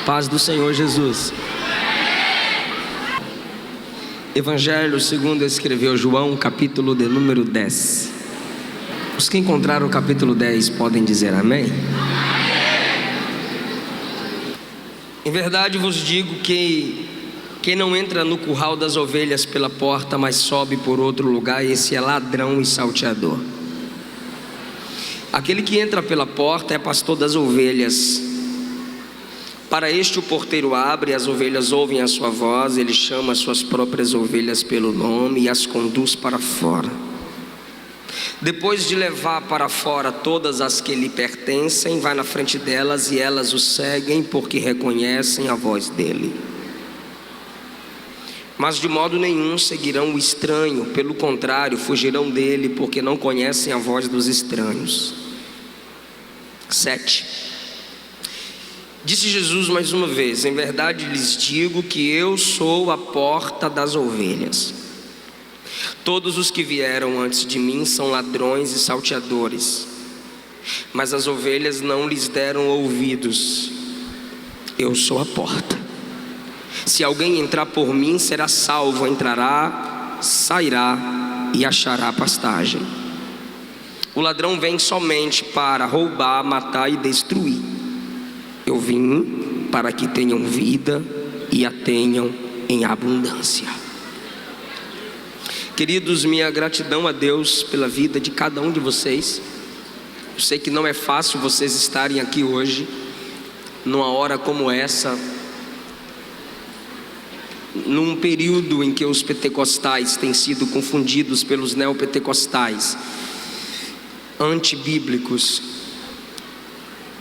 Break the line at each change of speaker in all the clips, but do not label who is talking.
Paz do Senhor Jesus. Evangelho segundo escreveu João, capítulo de número 10. Os que encontraram o capítulo 10 podem dizer amém? Em verdade vos digo que quem não entra no curral das ovelhas pela porta, mas sobe por outro lugar, esse é ladrão e salteador. Aquele que entra pela porta é pastor das ovelhas. Para este o porteiro abre, as ovelhas ouvem a sua voz, ele chama as suas próprias ovelhas pelo nome e as conduz para fora. Depois de levar para fora todas as que lhe pertencem, vai na frente delas e elas o seguem porque reconhecem a voz dele. Mas de modo nenhum seguirão o estranho, pelo contrário, fugirão dele porque não conhecem a voz dos estranhos. 7. Disse Jesus mais uma vez: em verdade lhes digo que eu sou a porta das ovelhas. Todos os que vieram antes de mim são ladrões e salteadores, mas as ovelhas não lhes deram ouvidos. Eu sou a porta. Se alguém entrar por mim, será salvo, entrará, sairá e achará pastagem. O ladrão vem somente para roubar, matar e destruir. Eu vim para que tenham vida e a tenham em abundância. Queridos, minha gratidão a Deus pela vida de cada um de vocês. Eu sei que não é fácil vocês estarem aqui hoje, numa hora como essa, num período em que os pentecostais têm sido confundidos pelos neopentecostais antibíblicos,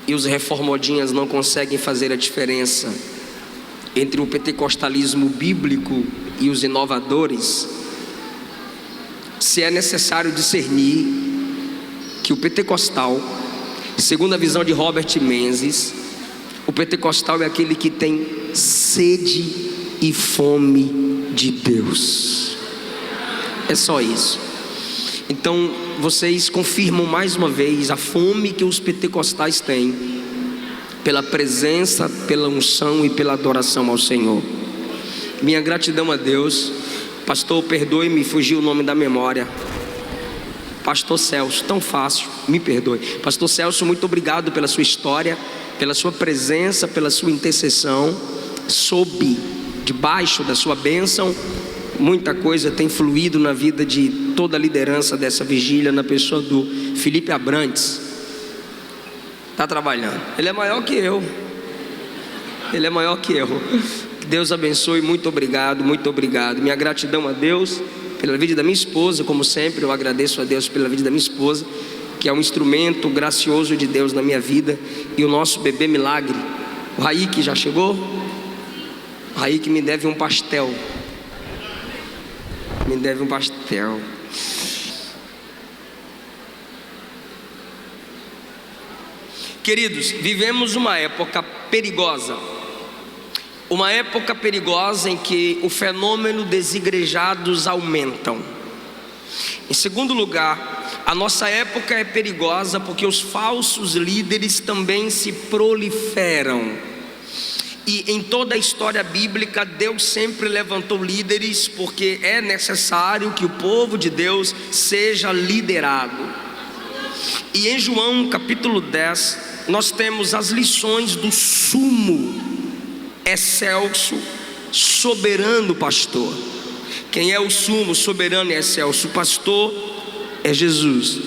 e os reformodinhas não conseguem fazer a diferença entre o pentecostalismo bíblico e os inovadores. Se é necessário discernir que o pentecostal, segundo a visão de Robert Menzies, o pentecostal é aquele que tem sede e fome de Deus. É só isso. Então vocês confirmam mais uma vez a fome que os pentecostais têm pela presença, pela unção e pela adoração ao Senhor. Minha gratidão a Deus. Pastor, perdoe-me, fugiu o nome da memória. Pastor Celso, tão fácil, me perdoe. Pastor Celso, muito obrigado pela sua história, pela sua presença, pela sua intercessão. Sob, debaixo da sua bênção, muita coisa tem fluído na vida de toda a liderança dessa vigília, na pessoa do Felipe Abrantes. Está trabalhando. Ele é maior que eu. Ele é maior que eu. Que Deus abençoe, muito obrigado, muito obrigado. Minha gratidão a Deus pela vida da minha esposa, como sempre eu agradeço a Deus pela vida da minha esposa, que é um instrumento gracioso de Deus na minha vida, e o nosso bebê milagre. O Raíque já chegou? O Raíque me deve um pastel. Me deve um pastel. Queridos, vivemos uma época perigosa. Uma época perigosa em que o fenômeno desigrejados aumentam. Em segundo lugar, a nossa época é perigosa porque os falsos líderes também se proliferam. E em toda a história bíblica, Deus sempre levantou líderes porque é necessário que o povo de Deus seja liderado. E em João capítulo 10, nós temos as lições do sumo, excelso, soberano pastor. Quem é o sumo, soberano e excelso pastor? É Jesus.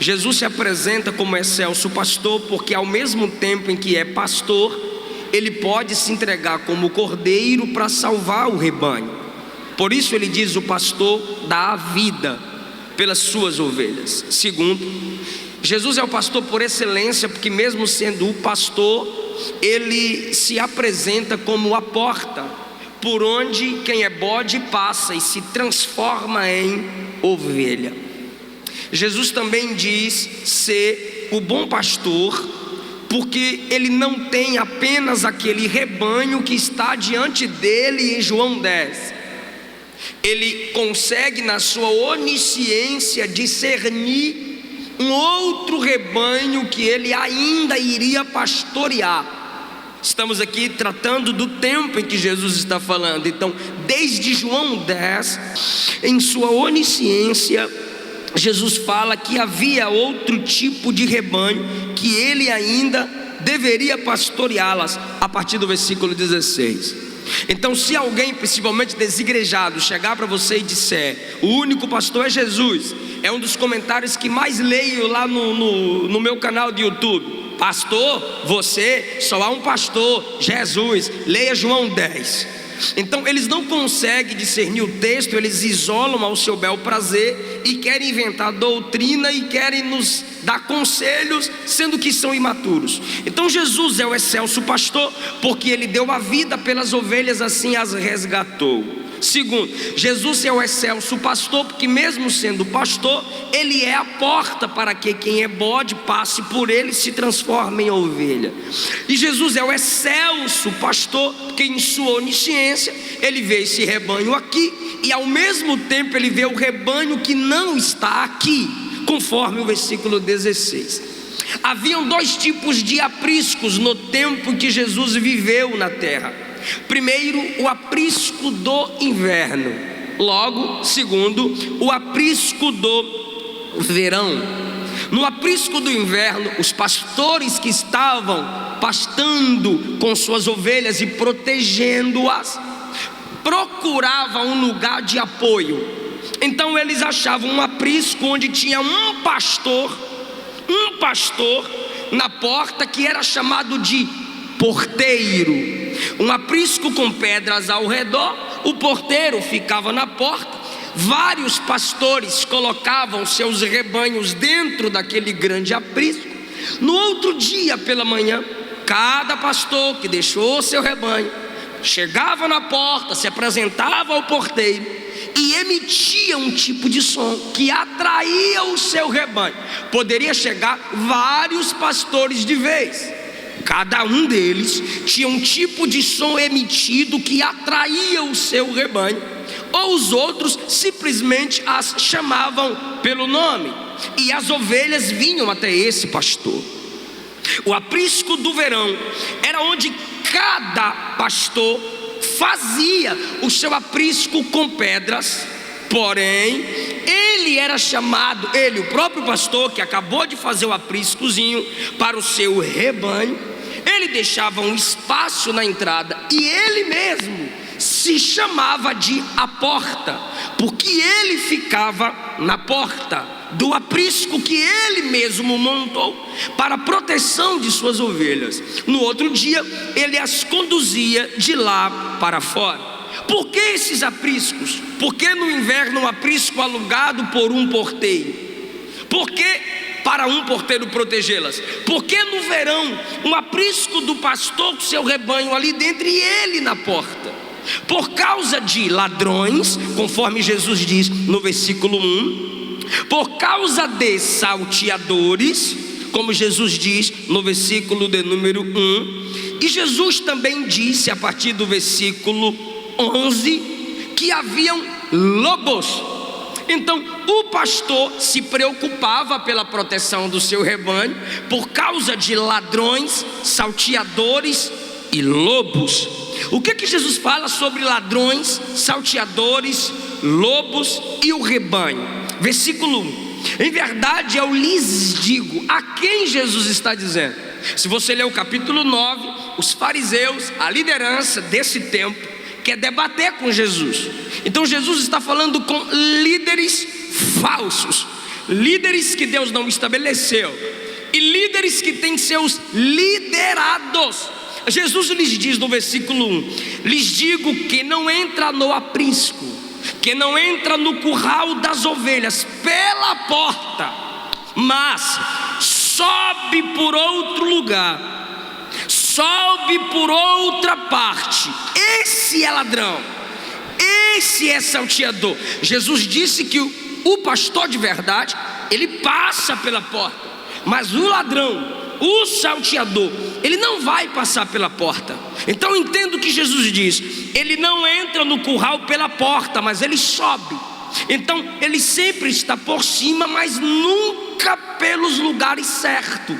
Jesus se apresenta como excelso pastor porque ao mesmo tempo em que é pastor, ele pode se entregar como cordeiro para salvar o rebanho. Por isso ele diz: o pastor dá a vida pelas suas ovelhas. Segundo, Jesus é o pastor por excelência, porque mesmo sendo o pastor, ele se apresenta como a porta, por onde quem é bode passa e se transforma em ovelha. Jesus também diz ser o bom pastor, porque ele não tem apenas aquele rebanho que está diante dele em João 10. Ele consegue na sua onisciência discernir um outro rebanho que ele ainda iria pastorear. Estamos aqui tratando do tempo em que Jesus está falando. Então, desde João 10, em sua onisciência, Jesus fala que havia outro tipo de rebanho, que ele ainda deveria pastoreá-las, a partir do versículo 16. Então, se alguém, principalmente desigrejado, chegar para você e disser: o único pastor é Jesus, é um dos comentários que mais leio lá no meu canal de YouTube. Pastor, você, só há um pastor, Jesus. Leia João 10. Então eles não conseguem discernir o texto, eles isolam ao seu bel prazer e querem inventar doutrina e querem nos dar conselhos, sendo que são imaturos. Então Jesus é o excelso pastor, porque ele deu a vida pelas ovelhas, assim as resgatou. Segundo, Jesus é o excelso pastor, porque mesmo sendo pastor, ele é a porta para que quem é bode passe por ele e se transforme em ovelha. E Jesus é o excelso pastor, porque em sua onisciência, ele vê esse rebanho aqui, e ao mesmo tempo ele vê o rebanho que não está aqui, conforme o versículo 16. Haviam dois tipos de apriscos no tempo que Jesus viveu na terra. Primeiro, o aprisco do inverno. Logo, segundo, o aprisco do verão. No aprisco do inverno, os pastores que estavam pastando com suas ovelhas e protegendo-as, procuravam um lugar de apoio. Então eles achavam um aprisco onde tinha um pastor na porta, que era chamado de porteiro. Um aprisco com pedras ao redor, o porteiro ficava na porta. Vários pastores colocavam seus rebanhos dentro daquele grande aprisco. No outro dia pela manhã, cada pastor que deixou seu rebanho chegava na porta, se apresentava ao porteiro e emitia um tipo de som que atraía o seu rebanho. Poderia chegar vários pastores de vez. Cada um deles tinha um tipo de som emitido que atraía o seu rebanho, ou os outros simplesmente as chamavam pelo nome, e as ovelhas vinham até esse pastor. O aprisco do verão era onde cada pastor fazia o seu aprisco com pedras, porém ele era chamado, ele, o próprio pastor que acabou de fazer o apriscozinho para o seu rebanho, ele deixava um espaço na entrada e ele mesmo se chamava de a porta, porque ele ficava na porta do aprisco que ele mesmo montou para a proteção de suas ovelhas. No outro dia ele as conduzia de lá para fora. Por que esses apriscos? Por que no inverno um aprisco alugado por um porteiro? Por que para um porteiro protegê-las? Porque no verão um aprisco do pastor com seu rebanho ali dentro e ele na porta? Por causa de ladrões, conforme Jesus diz no versículo 1. Por causa de salteadores, como Jesus diz no versículo de número 1. E Jesus também disse a partir do versículo 11 que haviam lobos. Então o pastor se preocupava pela proteção do seu rebanho por causa de ladrões, salteadores e lobos. O que Jesus fala sobre ladrões, salteadores, lobos e o rebanho? Versículo 1. Em verdade eu lhes digo. A quem Jesus está dizendo? Se você ler o capítulo 9, os fariseus, a liderança desse tempo, quer debater com Jesus. Então Jesus está falando com líderes falsos, líderes que Deus não estabeleceu, e líderes que têm seus liderados. Jesus lhes diz no versículo 1: lhes digo que não entra no aprisco, que não entra no curral das ovelhas pela porta, mas sobe por outro lugar, sobe por outra parte. Esse é ladrão, esse é salteador. Jesus disse que o pastor de verdade, ele passa pela porta, mas o ladrão, o salteador, ele não vai passar pela porta. Então eu entendo que Jesus diz: ele não entra no curral pela porta, mas ele sobe. Então ele sempre está por cima, mas nunca pelos lugares certos.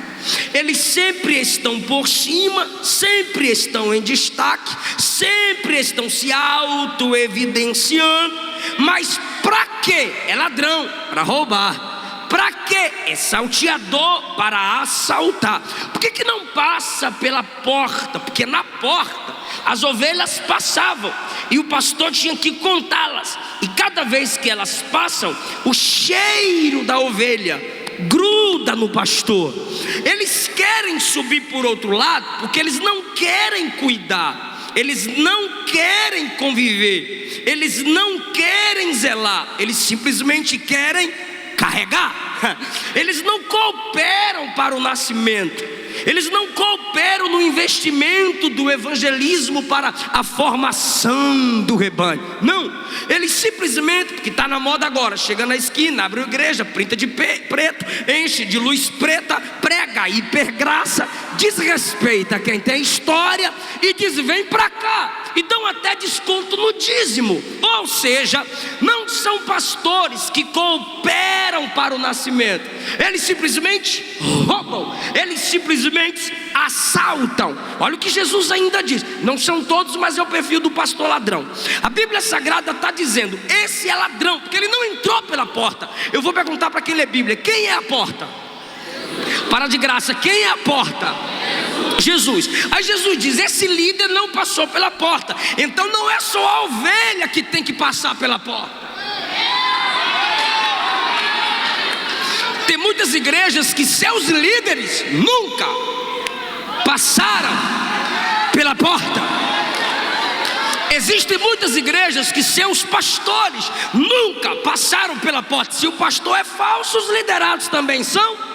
Eles sempre estão por cima, sempre estão em destaque, sempre estão se auto-evidenciando. Mas para quê? É ladrão, para roubar. Para quê? É salteador, para assaltar. Por que não passa pela porta? Porque na porta as ovelhas passavam e o pastor tinha que contá-las. E cada vez que elas passam, o cheiro da ovelha gruda no pastor. Eles querem subir por outro lado porque eles não querem cuidar, eles não querem conviver, eles não querem zelar, eles simplesmente querem carregar. Eles não cooperam para o nascimento, eles não cooperam no investimento do evangelismo para a formação do rebanho. Não, eles simplesmente, porque está na moda agora, chega na esquina, abre uma igreja, pinta de preto, enche de luz preta, prega hipergraça, desrespeita quem tem história e diz: vem para cá. E dão até desconto no dízimo. Ou seja, não são pastores que cooperam para o nascimento. Eles simplesmente roubam, eles simplesmente assaltam. Olha o que Jesus ainda diz: não são todos, mas é o perfil do pastor ladrão. A Bíblia Sagrada está dizendo: esse é ladrão, porque ele não entrou pela porta. Eu vou perguntar para quem lê Bíblia: quem é a porta? Para de graça, quem é a porta? Jesus. Aí Jesus diz: esse líder não passou pela porta. Então não é só a ovelha que tem que passar pela porta. Tem muitas igrejas que seus líderes nunca passaram pela porta. Existem muitas igrejas que seus pastores nunca passaram pela porta. Se o pastor é falso, os liderados também são.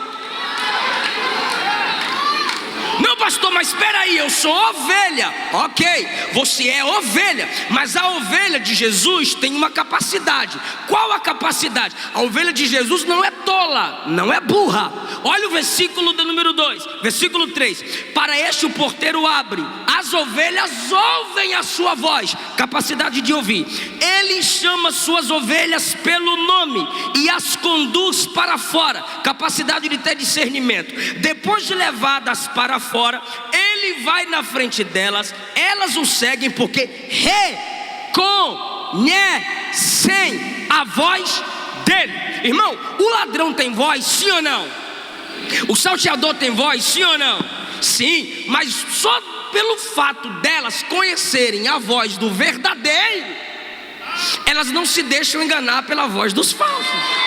Não, pastor, mas espera aí, eu sou ovelha. Ok, você é ovelha, mas a ovelha de Jesus tem uma capacidade. Qual a capacidade? A ovelha de Jesus não é tola, não é burra. Olha o versículo do número 2, versículo 3: para este o porteiro abre, as ovelhas ouvem a sua voz. Capacidade de ouvir. Ele chama suas ovelhas pelo nome e as conduz para fora. Capacidade de ter discernimento. Depois de levadas para fora, ele vai na frente delas, elas o seguem porque reconhecem a voz dele. Irmão, o ladrão tem voz, sim ou não? O salteador tem voz, sim ou não? Sim, mas só pelo fato delas conhecerem a voz do verdadeiro, elas não se deixam enganar pela voz dos falsos.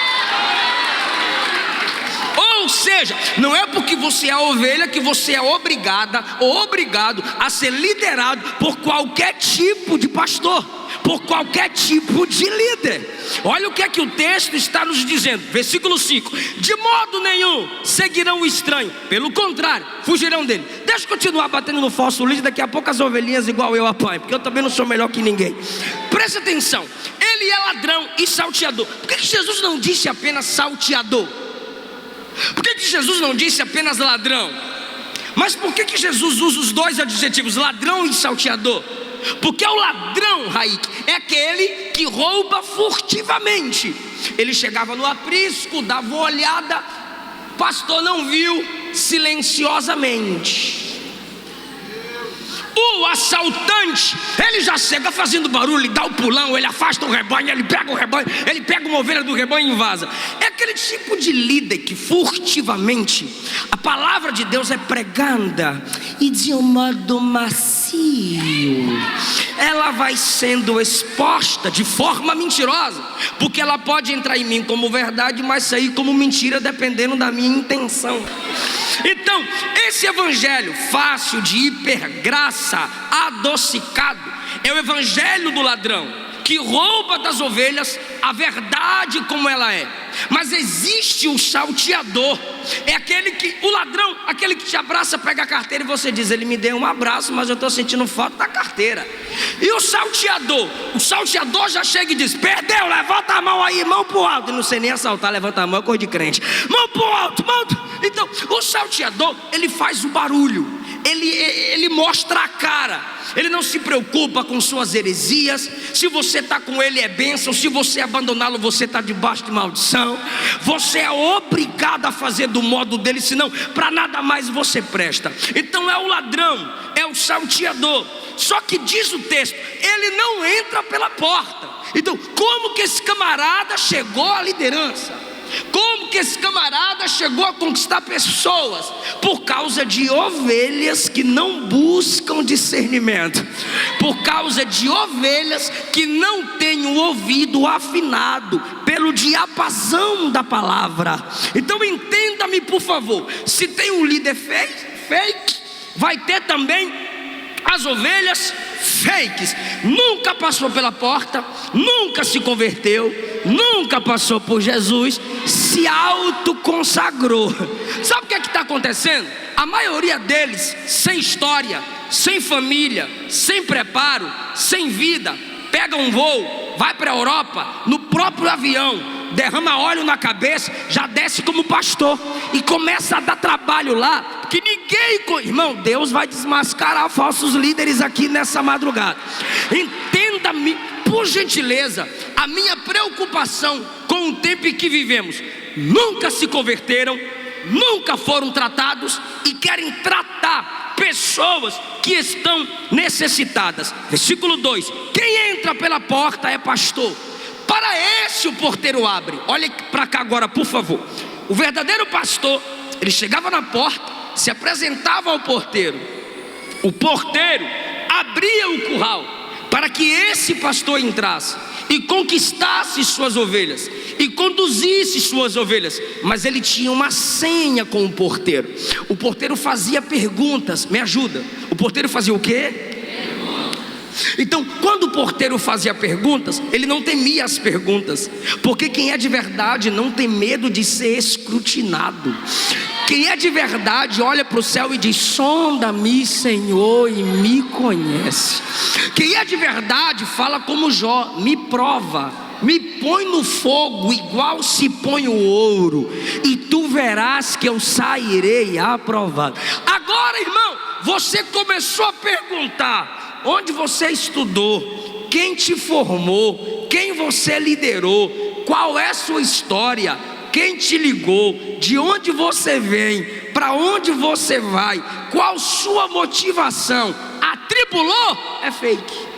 Ou seja, não é porque você é ovelha que você é obrigada ou obrigado a ser liderado por qualquer tipo de pastor, por qualquer tipo de líder. Olha o que é que o texto está nos dizendo, versículo 5: de modo nenhum seguirão o estranho, pelo contrário, fugirão dele. Deixa eu continuar batendo no falso líder, daqui a pouco as ovelhinhas igual eu apanho, porque eu também não sou melhor que ninguém. Presta atenção, ele é ladrão e salteador. Por que Jesus não disse apenas salteador? Por que Jesus não disse apenas ladrão? Mas por que Jesus usa os dois adjetivos, ladrão e salteador? Porque o ladrão, Raíque, é aquele que rouba furtivamente. Ele chegava no aprisco, dava uma olhada, pastor não viu, silenciosamente. O assaltante, ele já chega fazendo barulho, ele dá o pulão, ele afasta o rebanho, ele pega o rebanho, ele pega uma ovelha do rebanho e vaza. É aquele tipo de líder que furtivamente a palavra de Deus é pregada e de um modo macio ela vai sendo exposta de forma mentirosa, porque ela pode entrar em mim como verdade, mas sair como mentira dependendo da minha intenção. Então, esse evangelho fácil, de hipergraça, adocicado, é o evangelho do ladrão, que rouba das ovelhas a verdade como ela é. Mas existe o salteador, é aquele que, o ladrão, aquele que te abraça, pega a carteira e você diz: ele me deu um abraço, mas eu estou sentindo falta da carteira. E o salteador já chega e diz: perdeu, levanta a mão aí, mão pro alto. E não sei nem assaltar, levanta a mão, é coisa de crente. Mão pro alto, mão. Então, o salteador, ele faz o barulho, ele mostra a cara. Ele não se preocupa com suas heresias. Se você está com ele é bênção, se você abandoná-lo você está debaixo de maldição. Você é obrigado a fazer do modo dele, senão para nada mais você presta. Então é o ladrão, é o salteador. Só que diz o texto, ele não entra pela porta. Então como que esse camarada chegou à liderança? Como que esse camarada chegou a conquistar pessoas? Por causa de ovelhas que não buscam discernimento, por causa de ovelhas que não têm o ouvido afinado pelo diapasão da palavra. Então entenda-me por favor, se tem um líder fake, vai ter também as ovelhas fakes. Nunca passou pela porta, nunca se converteu, nunca passou por Jesus, se autoconsagrou. Sabe o que está acontecendo? A maioria deles sem história, sem família, sem preparo, sem vida, pega um voo, vai para a Europa, no próprio avião, derrama óleo na cabeça, já desce como pastor e começa a dar trabalho lá, que ninguém... Irmão, Deus vai desmascarar falsos líderes aqui nessa madrugada. Entenda-me, por gentileza, a minha preocupação com o tempo em que vivemos. Nunca se converteram, nunca foram tratados e querem tratar pessoas que estão necessitadas. Versículo 2: quem entra pela porta é pastor, para esse o porteiro abre. Olha para cá agora por favor. O verdadeiro pastor, ele chegava na porta, se apresentava ao porteiro, o porteiro abria o curral para que esse pastor entrasse e conquistasse suas ovelhas e conduzisse suas ovelhas. Mas ele tinha uma senha com o porteiro. O porteiro fazia perguntas. Me ajuda, o porteiro fazia o quê? Então quando o porteiro fazia perguntas, ele não temia as perguntas, porque quem é de verdade não tem medo de ser escrutinado. Quem é de verdade olha para o céu e diz: sonda-me, Senhor, e me conhece. Quem é de verdade fala como Jó: me prova, me põe no fogo igual se põe o ouro, e tu verás que eu sairei aprovado. Agora, irmão, você começou a perguntar onde você estudou, quem te formou, quem você liderou, qual é a sua história, quem te ligou, de onde você vem, para onde você vai, qual sua motivação. Atribulou? É fake.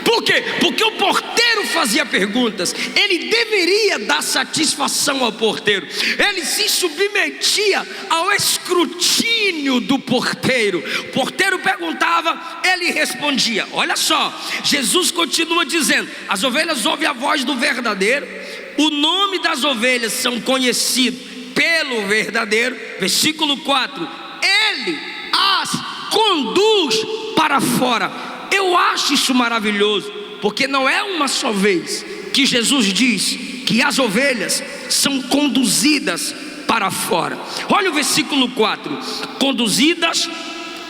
Por quê? Porque o porteiro fazia perguntas. Ele deveria dar satisfação ao porteiro. Ele se submetia ao escrutínio do porteiro. O porteiro perguntava, ele respondia. Olha só, Jesus continua dizendo: as ovelhas ouvem a voz do verdadeiro, o nome das ovelhas são conhecidos pelo verdadeiro. Versículo 4: ele as conduz para fora. Eu acho isso maravilhoso, porque não é uma só vez que Jesus diz que as ovelhas são conduzidas para fora. Olha o versículo 4: conduzidas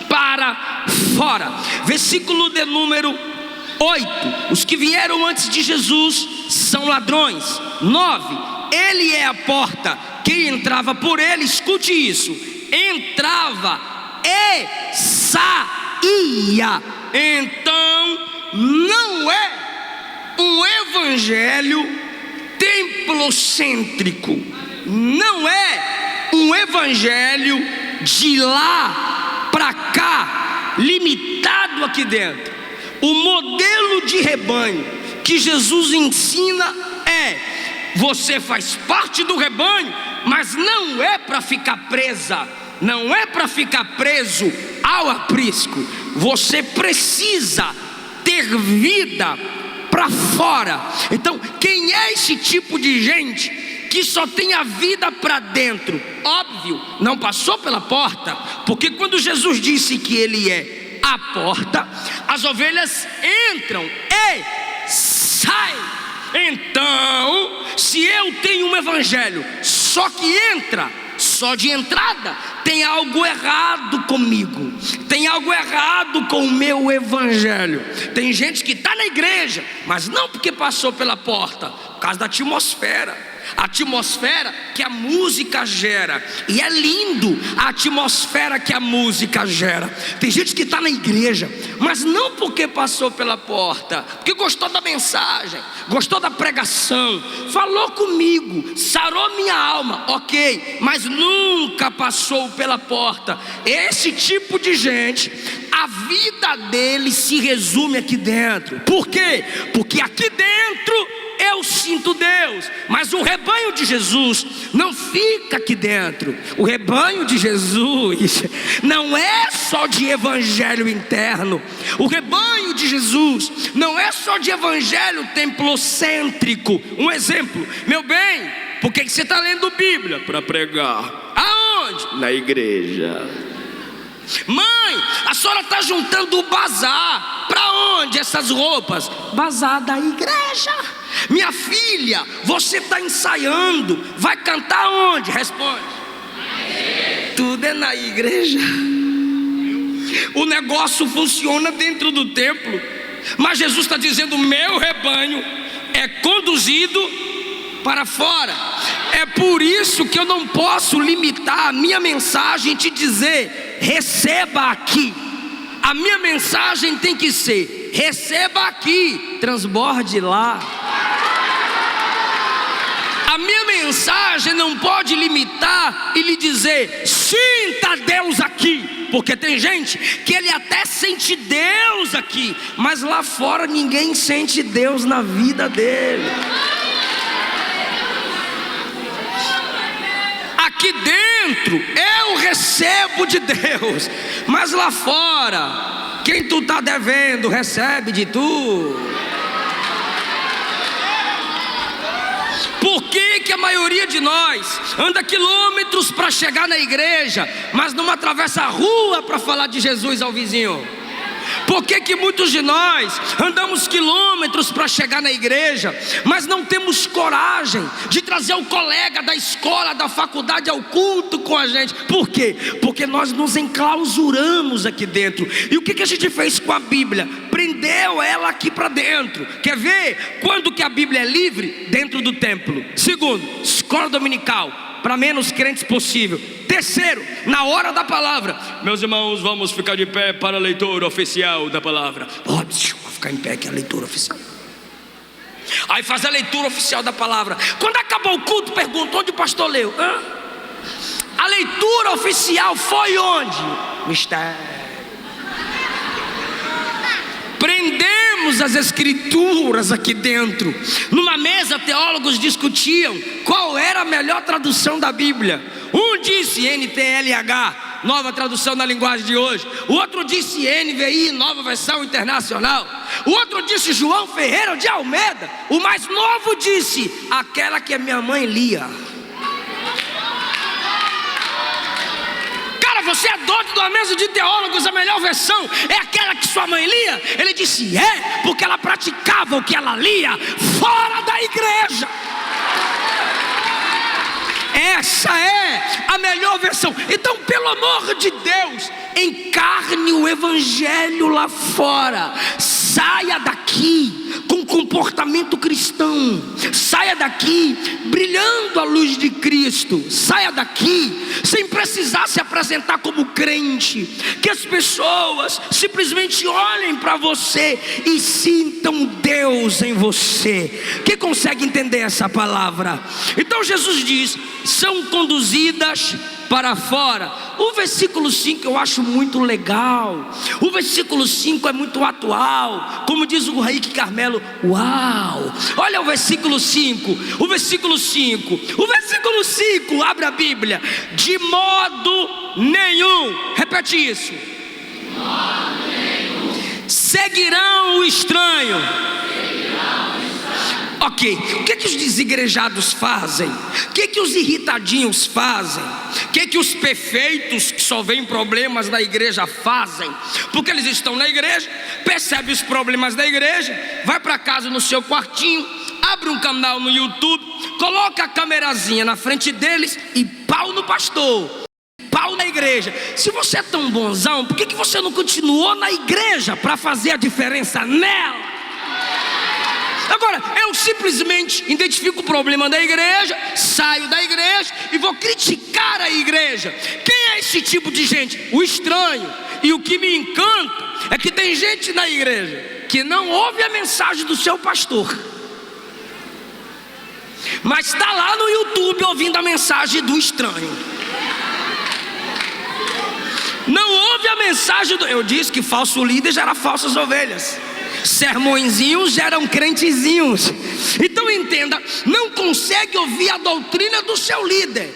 para fora. Versículo de número 8: os que vieram antes de Jesus são ladrões. 9: ele é a porta, quem entrava por ele, escute isso, entrava e saía. Então não é um evangelho templocêntrico, não é um evangelho de lá para cá, limitado aqui dentro. O modelo de rebanho que Jesus ensina é: você faz parte do rebanho, mas não é para ficar presa, não é para ficar preso ao aprisco. Você precisa ter vida para fora. Então, quem é esse tipo de gente que só tem a vida para dentro? Óbvio, não passou pela porta, porque quando Jesus disse que ele é a porta, as ovelhas entram e saem. Então, se eu tenho um evangelho só que entra, só de entrada, tem algo errado comigo, tem algo errado com o meu evangelho. Tem gente que está na igreja, mas não porque passou pela porta, por causa da atmosfera. a atmosfera que a música gera. E é lindo a atmosfera que a música gera. Tem gente que está na igreja, mas não porque passou pela porta, porque gostou da mensagem, gostou da pregação, falou comigo, sarou minha alma, ok, mas nunca passou pela porta. Esse tipo de gente, a vida dele se resume aqui dentro. Por quê? Porque aqui dentro eu sinto Deus, mas o rebanho de Jesus não fica aqui dentro. O rebanho de Jesus não é só de evangelho interno. O rebanho de Jesus não é só de evangelho templocêntrico. Um exemplo, meu bem, por que você está lendo Bíblia? Para pregar. Aonde? Na igreja. Mãe, a senhora está juntando o bazar. Para onde essas roupas? Bazar da igreja. Minha filha, você está ensaiando, vai cantar onde? Responde. Tudo é na igreja. O negócio funciona dentro do templo, mas Jesus está dizendo: meu rebanho é conduzido para fora. É por isso que eu não posso limitar a minha mensagem e te dizer: receba aqui. A minha mensagem tem que ser: receba aqui, transborde lá. A minha mensagem não pode limitar e lhe dizer: sinta Deus aqui, porque tem gente que ele até sente Deus aqui, mas lá fora ninguém sente Deus na vida dele. Aqui dentro eu recebo de Deus, mas lá fora, quem tu está devendo recebe de tu. Por que a maioria de nós anda quilômetros para chegar na igreja, mas não atravessa a rua para falar de Jesus ao vizinho? Por que muitos de nós andamos quilômetros para chegar na igreja, mas não temos coragem de trazer o colega da escola, da faculdade ao culto com a gente? Por quê? Porque nós nos enclausuramos aqui dentro. E o que a gente fez com a Bíblia? Prendeu ela aqui para dentro. Quer ver quando que a Bíblia é livre? Dentro do templo. Segundo, escola dominical, para menos crentes possível. Terceiro, na hora da palavra. Meus irmãos, vamos ficar de pé para a leitura oficial da palavra. Vou ficar em pé que é a leitura oficial. Aí faz a leitura oficial da palavra. Quando acabou o culto, pergunta: onde o pastor leu? A leitura oficial foi onde? Mistério. Prendemos as escrituras aqui dentro. Numa mesa, teólogos discutiam qual era a melhor tradução da Bíblia. Um disse NTLH, nova tradução na linguagem de hoje. O outro disse NVI, nova versão internacional. O outro disse João Ferreira de Almeida. O mais novo disse aquela que a minha mãe lia. Você é doido de uma mesa de teólogos, a melhor versão é aquela que sua mãe lia? Ele disse: é, porque ela praticava o que ela lia fora da igreja. Essa é a melhor versão. Então, pelo amor de Deus, encarne o evangelho lá fora. Saia daqui com comportamento cristão. Saia daqui brilhando a luz de Cristo. Saia daqui sem precisar se apresentar como crente. Que as pessoas simplesmente olhem para você e sintam Deus em você. Quem consegue entender essa palavra? Então Jesus diz: são conduzidas para fora. O versículo 5 eu acho muito legal. O versículo 5 é muito atual. Como diz o Raik Carmelo, uau! Olha o versículo 5. O versículo 5. O versículo 5, abre a Bíblia. De modo nenhum. Repete isso. De modo nenhum. Seguirão o estranho. Ok, o que os desigrejados fazem? O que os irritadinhos fazem? O que os perfeitos que só veem problemas na igreja fazem? Porque eles estão na igreja, percebem os problemas da igreja, vai para casa no seu quartinho, abre um canal no YouTube, coloca a camerazinha na frente deles e pau no pastor, pau na igreja. Se você é tão bonzão, por que você não continuou na igreja para fazer a diferença nela? Agora, eu simplesmente identifico o problema da igreja, saio da igreja e vou criticar a igreja. Quem é esse tipo de gente? O estranho. E o que me encanta é que tem gente na igreja que não ouve a mensagem do seu pastor, mas está lá no YouTube ouvindo a mensagem do estranho. Não ouve a mensagem do... Eu disse que falso líder gera falsas ovelhas, sermõezinhos geram crentezinhos. Então entenda, não consegue ouvir a doutrina do seu líder.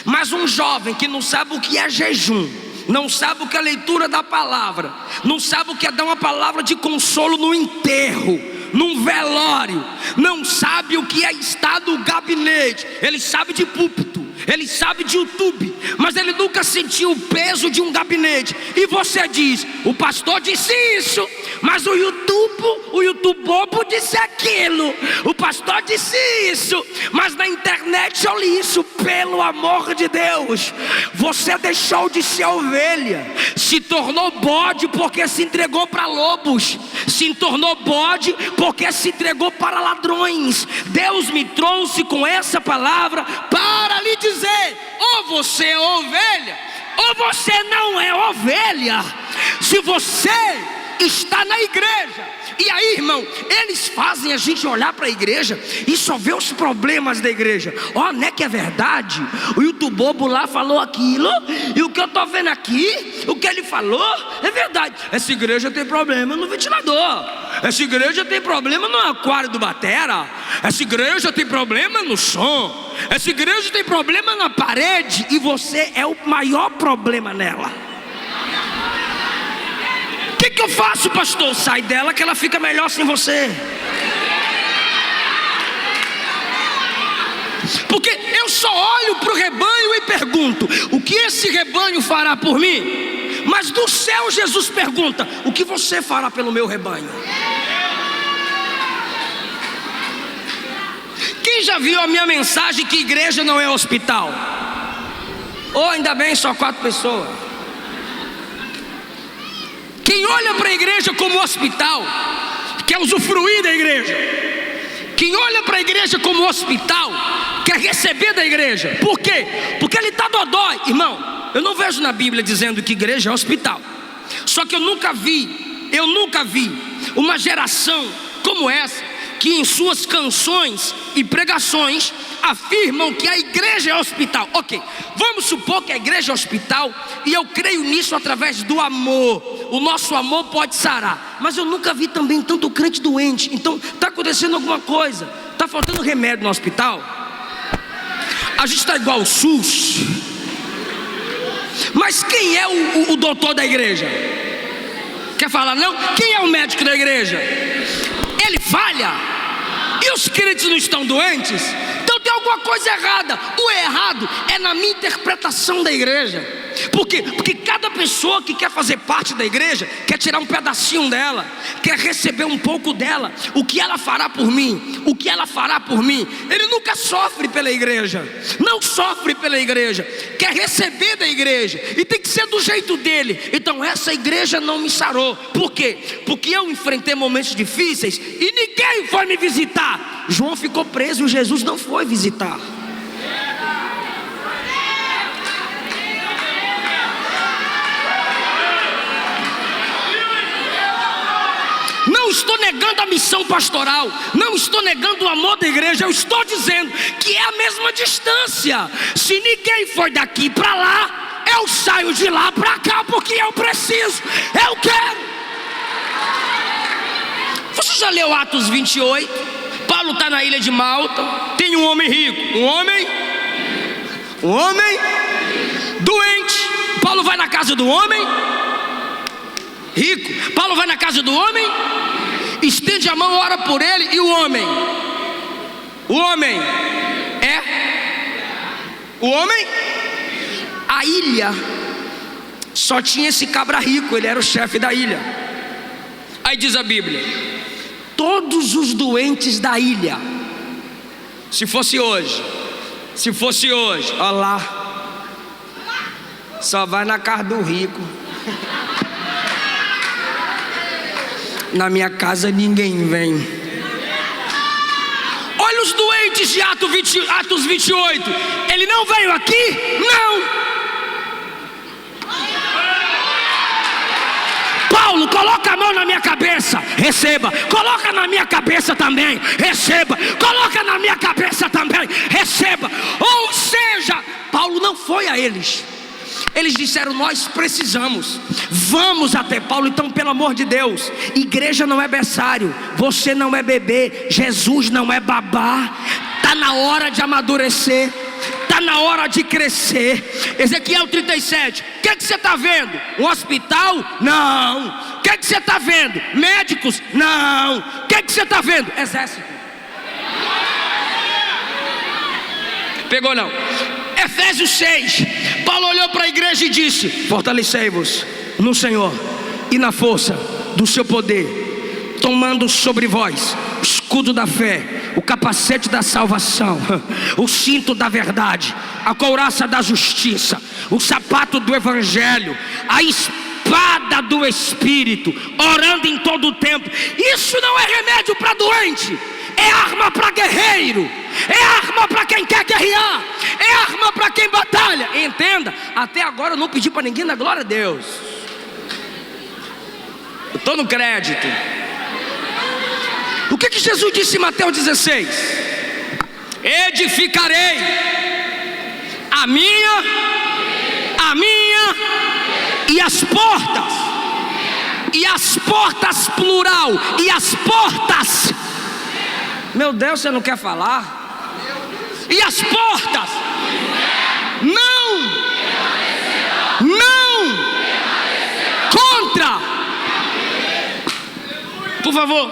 Mas um jovem que não sabe o que é jejum, não sabe o que é leitura da palavra, não sabe o que é dar uma palavra de consolo no enterro, num velório, não sabe o que é estar no gabinete. Ele sabe de púlpito, ele sabe de YouTube, mas ele nunca sentiu o peso de um gabinete. E você diz, o pastor disse isso, mas o YouTube bobo disse aquilo. O pastor disse isso, mas na internet eu li isso. Pelo amor de Deus, você deixou de ser ovelha, se tornou bode porque se entregou para lobos, se tornou bode porque se entregou para ladrões. Deus me trouxe com essa palavra para lhe dizer: ou você é ovelha, ou você não é ovelha. Se você está na igreja, e aí, irmão, eles fazem a gente olhar para a igreja e só ver os problemas da igreja. Ó, não é que é verdade? O YouTube bobo lá falou aquilo, e o que eu estou vendo aqui, o que ele falou, é verdade. Essa igreja tem problema no ventilador, essa igreja tem problema no aquário do batera, essa igreja tem problema no som, essa igreja tem problema na parede, e você é o maior problema nela. O que eu faço, pastor? Sai dela que ela fica melhor sem você. Porque eu só olho para o rebanho e pergunto: o que esse rebanho fará por mim? Mas do céu Jesus pergunta: o que você fará pelo meu rebanho? Quem já viu a minha mensagem que igreja não é hospital? Oh, ainda bem, só 4 pessoas. Quem olha para a igreja como hospital, quer usufruir da igreja. Quem olha para a igreja como hospital, quer receber da igreja. Por quê? Porque ele está dodói. Irmão, eu não vejo na Bíblia dizendo que igreja é hospital. Só que eu nunca vi uma geração como essa, que em suas canções e pregações afirmam que a igreja é hospital. Ok, vamos supor que a igreja é hospital, e eu creio nisso através do amor. O nosso amor pode sarar, mas eu nunca vi também tanto crente doente. Então está acontecendo alguma coisa, está faltando remédio no hospital. A gente está igual o SUS. Mas quem é o doutor da igreja? Quer falar não? Quem é o médico da igreja? Ele falha? E os crentes não estão doentes? Então tem alguma coisa errada. O errado é na minha interpretação da igreja. Por quê? Porque cada pessoa que quer fazer parte da igreja quer tirar um pedacinho dela, quer receber um pouco dela. O que ela fará por mim? O que ela fará por mim? Ele nunca sofre pela igreja, não sofre pela igreja, quer receber da igreja, e tem que ser do jeito dele. Então essa igreja não me sarou. Por quê? Porque eu enfrentei momentos difíceis e ninguém foi me visitar. João ficou preso e Jesus não foi visitar. Não estou negando a missão pastoral, não estou negando o amor da igreja. Eu estou dizendo que é a mesma distância. Se ninguém for daqui para lá, eu saio de lá para cá, porque eu preciso, eu quero. Você já leu Atos 28? Paulo está na ilha de Malta, tem um homem rico, um homem doente. Paulo vai na casa do homem rico, Paulo vai na casa do homem, estende a mão, ora por ele, e o homem a ilha só tinha esse cabra rico, ele era o chefe da ilha. Aí diz a Bíblia: todos os doentes da ilha, se fosse hoje, olha lá, só vai na casa do rico. Na minha casa ninguém vem. Olha os doentes de Atos 28. Ele não veio aqui? Não. Paulo, coloca a mão na minha cabeça, receba. Coloca na minha cabeça também, receba. Coloca na minha cabeça também, receba. Ou seja, Paulo não foi a eles. Eles disseram: nós precisamos, vamos até Paulo. Então, pelo amor de Deus, igreja não é berçário, você não é bebê, Jesus não é babá. Está na hora de amadurecer, está na hora de crescer. Ezequiel 37, o que você está vendo? Um hospital? Não. O que você está vendo? Médicos? Não. O que você está vendo? Exército. Pegou não? Efésios 6, Paulo olhou para a igreja e disse: fortalecei-vos no Senhor e na força do seu poder, tomando sobre vós o escudo da fé, o capacete da salvação, o cinto da verdade, a couraça da justiça, o sapato do evangelho, a espada do Espírito, orando em todo o tempo. Isso não é remédio para doente, é arma para guerreiro, é arma para quem quer guerrear, é arma para quem batalha. Entenda, até agora eu não pedi para ninguém dar glória a Deus. Eu estou no crédito. O que Jesus disse em Mateus 16? Edificarei a minha e as portas plural, e as portas. Meu Deus, você não quer falar? E as portas não contra. Por favor,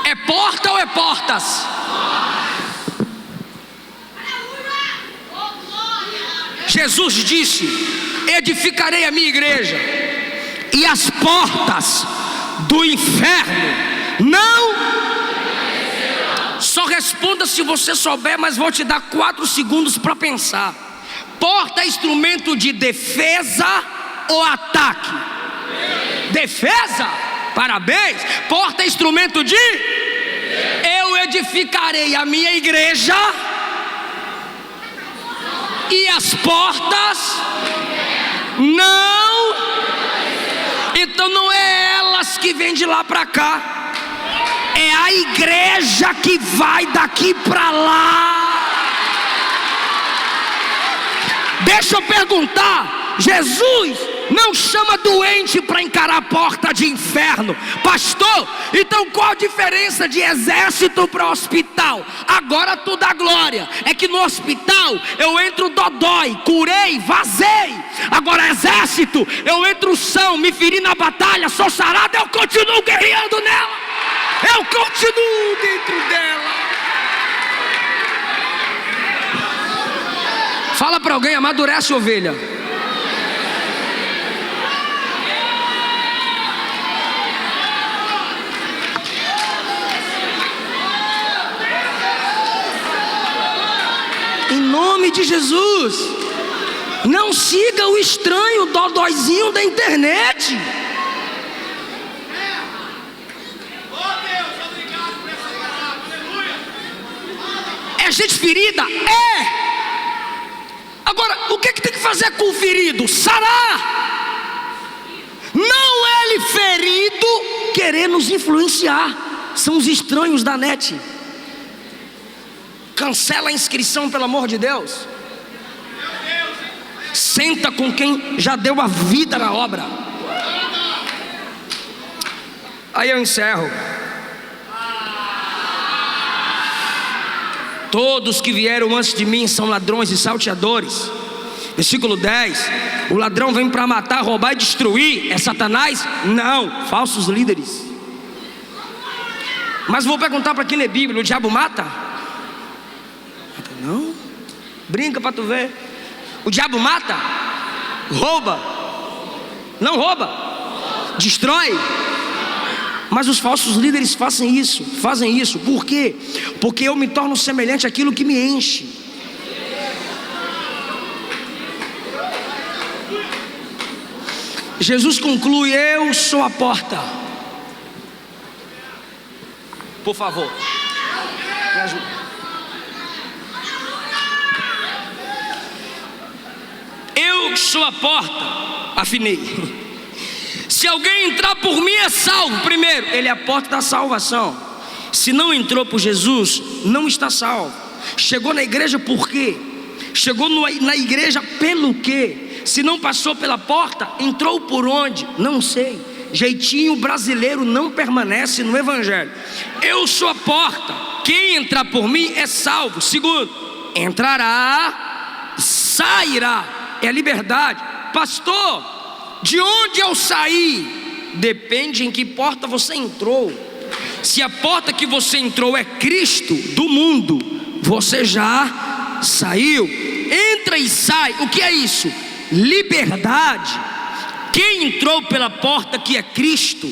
é porta ou é portas? Jesus disse: edificarei a minha igreja, e as portas do inferno não. Só responda se você souber, mas vou te dar 4 segundos para pensar. Porta é instrumento de defesa ou ataque? Defesa? Parabéns. Porta é instrumento de? Eu edificarei a minha igreja, e as portas não. Então não é elas que vêm de lá para cá, é a igreja que vai daqui para lá. Deixa eu perguntar: Jesus não chama doente para encarar a porta de inferno, pastor? Então qual a diferença de exército para hospital? Agora tu dá glória. É que no hospital eu entro dodói, curei, vazei. Agora exército, eu entro são, me feri na batalha, sou sarado, eu continuo guerreando nela, eu continuo dentro dela. Fala para alguém: amadurece, ovelha. Em nome de Jesus, não siga o estranho dodóizinho da internet. É gente ferida? É. Agora, o que tem que fazer com o ferido? Sarar. Não é ele ferido querer nos influenciar. São os estranhos da net. Cancela a inscrição, pelo amor de Deus. Senta com quem já deu a vida na obra. Aí eu encerro. Todos que vieram antes de mim são ladrões e salteadores. Versículo 10: o ladrão vem para matar, roubar e destruir. É Satanás? Não, falsos líderes. Mas vou perguntar para quem lê Bíblia: o diabo mata? Não. Brinca para tu ver. O diabo mata? Rouba? Não rouba? Destrói? Mas os falsos líderes fazem isso. Por quê? Porque eu me torno semelhante àquilo que me enche. Jesus conclui: eu sou a porta. Por favor, me ajuda. Eu sou a porta. Afinei. Se alguém entrar por mim é salvo. Primeiro, ele é a porta da salvação. Se não entrou por Jesus, não está salvo. Chegou na igreja por quê? Chegou na igreja pelo quê? Se não passou pela porta, entrou por onde? Não sei. Jeitinho brasileiro não permanece no evangelho. Eu sou a porta. Quem entrar por mim é salvo. Segundo, entrará, sairá. É a liberdade. Pastor, de onde eu saí? Depende em que porta você entrou. Se a porta que você entrou é Cristo do mundo, você já saiu. Entra e sai. O que é isso? Liberdade. Quem entrou pela porta que é Cristo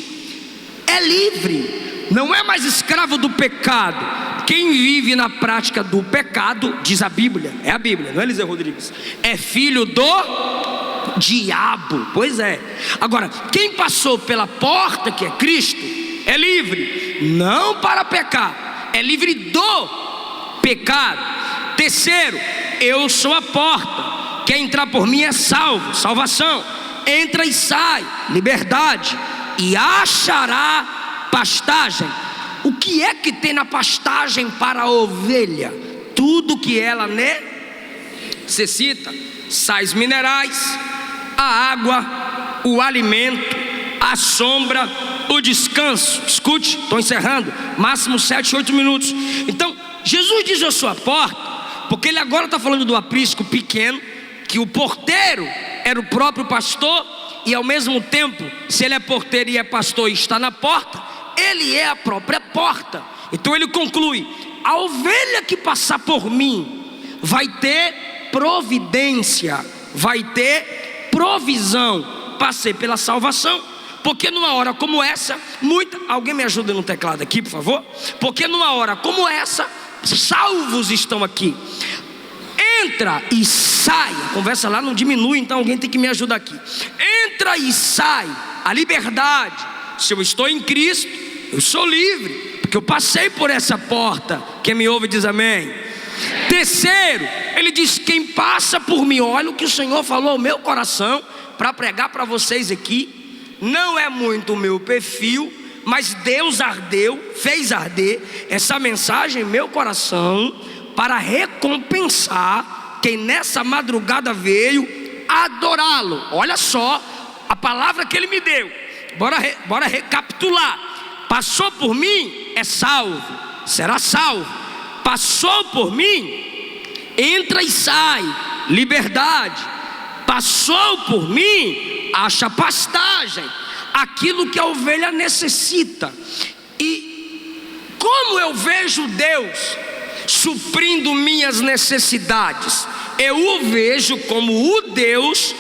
é livre, não é mais escravo do pecado. Quem vive na prática do pecado, diz a Bíblia, é a Bíblia, não é Eliseu Rodrigues, é filho do diabo. Pois é. Agora, quem passou pela porta que é Cristo é livre, não para pecar, é livre do pecado. Terceiro, eu sou a porta. Quem entrar por mim é salvo, salvação. Entra e sai, liberdade, e achará pastagem. O que é que tem na pastagem para a ovelha? Tudo que ela necessita: sais minerais, a água, o alimento, a sombra, o descanso. Escute, estou encerrando, máximo 7, 8 minutos. Então, Jesus diz: eu sou a porta, porque ele agora está falando do aprisco pequeno, que o porteiro era o próprio pastor, e ao mesmo tempo, se ele é porteiro e é pastor e está na porta, ele é a própria porta. Então ele conclui: a ovelha que passar por mim vai ter providência, vai ter provisão. Passei pela salvação, porque numa hora como essa, alguém me ajuda no teclado aqui, por favor? Porque numa hora como essa, salvos estão aqui. Entra e sai. A conversa lá não diminui, então alguém tem que me ajudar aqui. Entra e sai. A liberdade. Se eu estou em Cristo, eu sou livre, porque eu passei por essa porta. Quem me ouve diz amém. Terceiro, ele diz: quem passa por mim. Olha o que o Senhor falou ao meu coração para pregar para vocês aqui. Não é muito o meu perfil, mas Deus fez arder essa mensagem em meu coração, para recompensar quem nessa madrugada veio adorá-lo. Olha só a palavra que ele me deu. Bora recapitular. Passou por mim, é salvo, será salvo. Passou por mim, entra e sai, liberdade. Passou por mim, acha pastagem, aquilo que a ovelha necessita. E como eu vejo Deus suprindo minhas necessidades? Eu o vejo como o Deus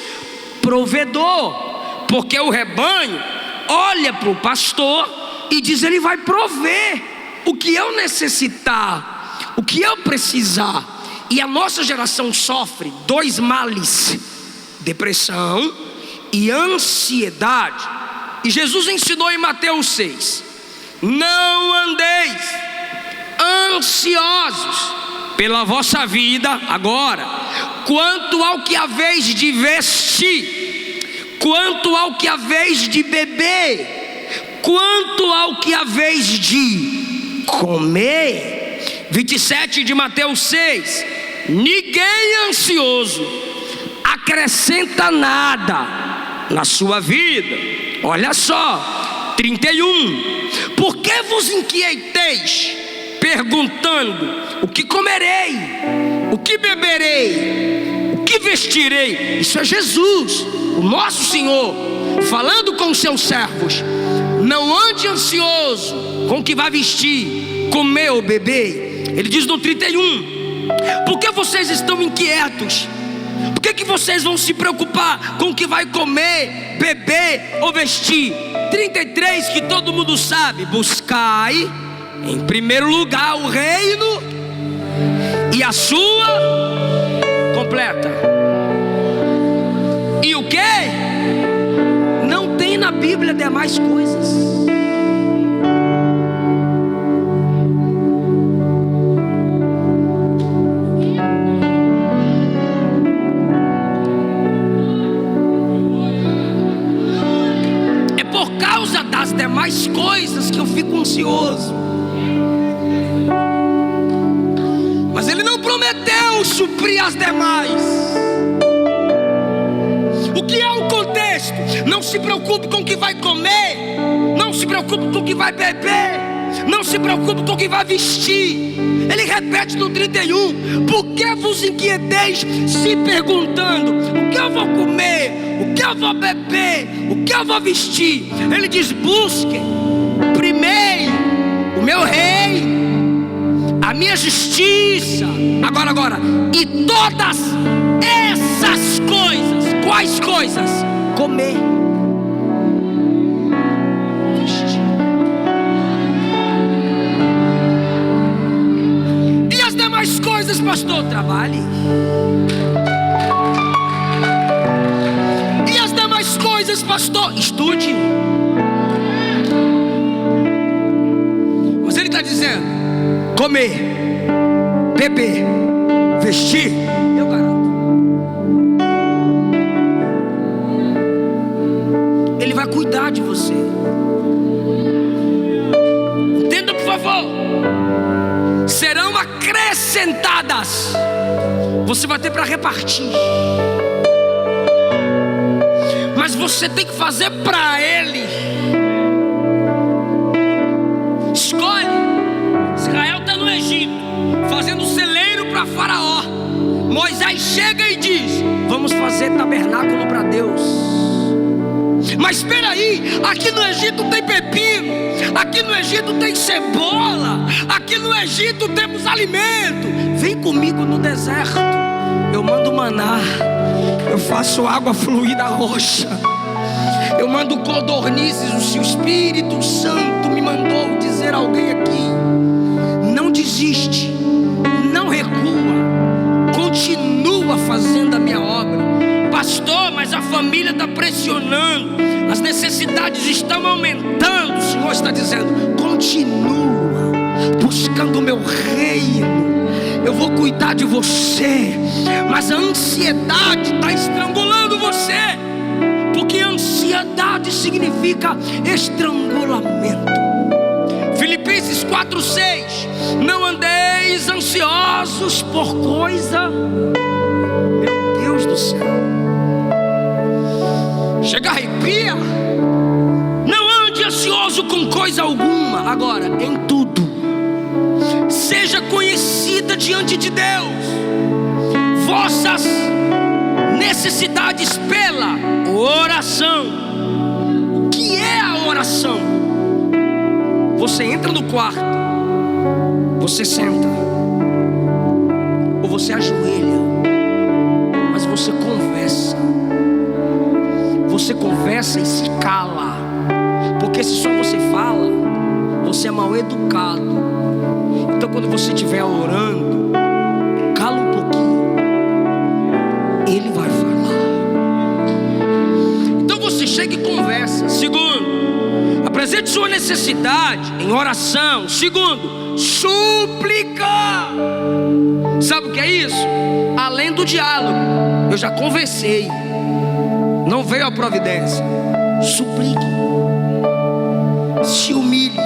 provedor, porque o rebanho olha para o pastor e diz: ele vai prover o que eu necessitar, o que eu precisar. E a nossa geração sofre 2 males: depressão e ansiedade. E Jesus ensinou em Mateus 6: não andeis ansiosos pela vossa vida agora, quanto ao que haveis de vestir, quanto ao que haveis de beber, quanto ao que haveis de comer. 27 de Mateus 6: ninguém ansioso acrescenta nada na sua vida. Olha só, 31: por que vos inquieteis, perguntando: o que comerei, o que beberei, o que vestirei? Isso é Jesus, o nosso Senhor, falando com os seus servos. Não ande ansioso com o que vai vestir, comer ou beber. Ele diz no 31: por que vocês estão inquietos? Por que vocês vão se preocupar com o que vai comer, beber ou vestir? 33, que todo mundo sabe: buscai em primeiro lugar o reino e a sua completa. E o que? Não tem na Bíblia demais coisas. por causa das demais coisas que eu fico ansioso. Mas Ele não prometeu suprir as demais. O que é o contexto? Não se preocupe com o que vai comer, não se preocupe com o que vai beber, não se preocupe com o que vai vestir. Ele repete no 31: por que vos inquieteis se perguntando: o que eu vou comer, o que eu vou beber, o que eu vou vestir? Ele diz: busquem primeiro o meu reino, a minha justiça. Agora, e todas essas coisas. Quais coisas? Comer, vestir. E as demais coisas, pastor? Trabalhe. E as demais coisas, pastor? Estude. Mas Ele está dizendo: comer, beber, vestir, eu garanto. Ele vai cuidar de você. Entenda, por favor. Serão acrescentadas. Você vai ter para repartir. Mas você tem que fazer para Ele. Escolhe. Israel está no Egito, fazendo celeiro para Faraó. Moisés chega e diz: vamos fazer tabernáculo para Deus. Mas espera aí, aqui no Egito tem pepino, aqui no Egito tem cebola, aqui no Egito temos alimento. Vem comigo no deserto, eu mando maná, eu faço água fluir da rocha, eu mando codornizes. O Espírito Santo me mandou dizer a alguém aqui: não desiste, não recua, continua fazendo a minha obra. Pastor, mas a família está pressionando, as necessidades estão aumentando. O Senhor está dizendo: continua buscando o meu reino, eu vou cuidar de você. Mas a ansiedade está estrangulando você, porque ansiedade significa estrangulamento. Filipenses 4:6: não andeis ansiosos por coisa. Meu Deus do céu, chega, arrepia. Não ande ansioso com coisa alguma. Agora, em tudo, seja conhecida diante de Deus vossas necessidades pela oração. O que é a oração? Você entra no quarto, você senta, ou você ajoelha, mas você conversa. Você conversa e se cala, porque se só você fala, você é mal educado. Então quando você estiver orando, cala um pouquinho, Ele vai falar. Então você chega e conversa. Segundo, apresente sua necessidade em oração. Segundo, súplica. Sabe o que é isso? Além do diálogo, eu já conversei, não veio a providência. Suplique, se humilhe,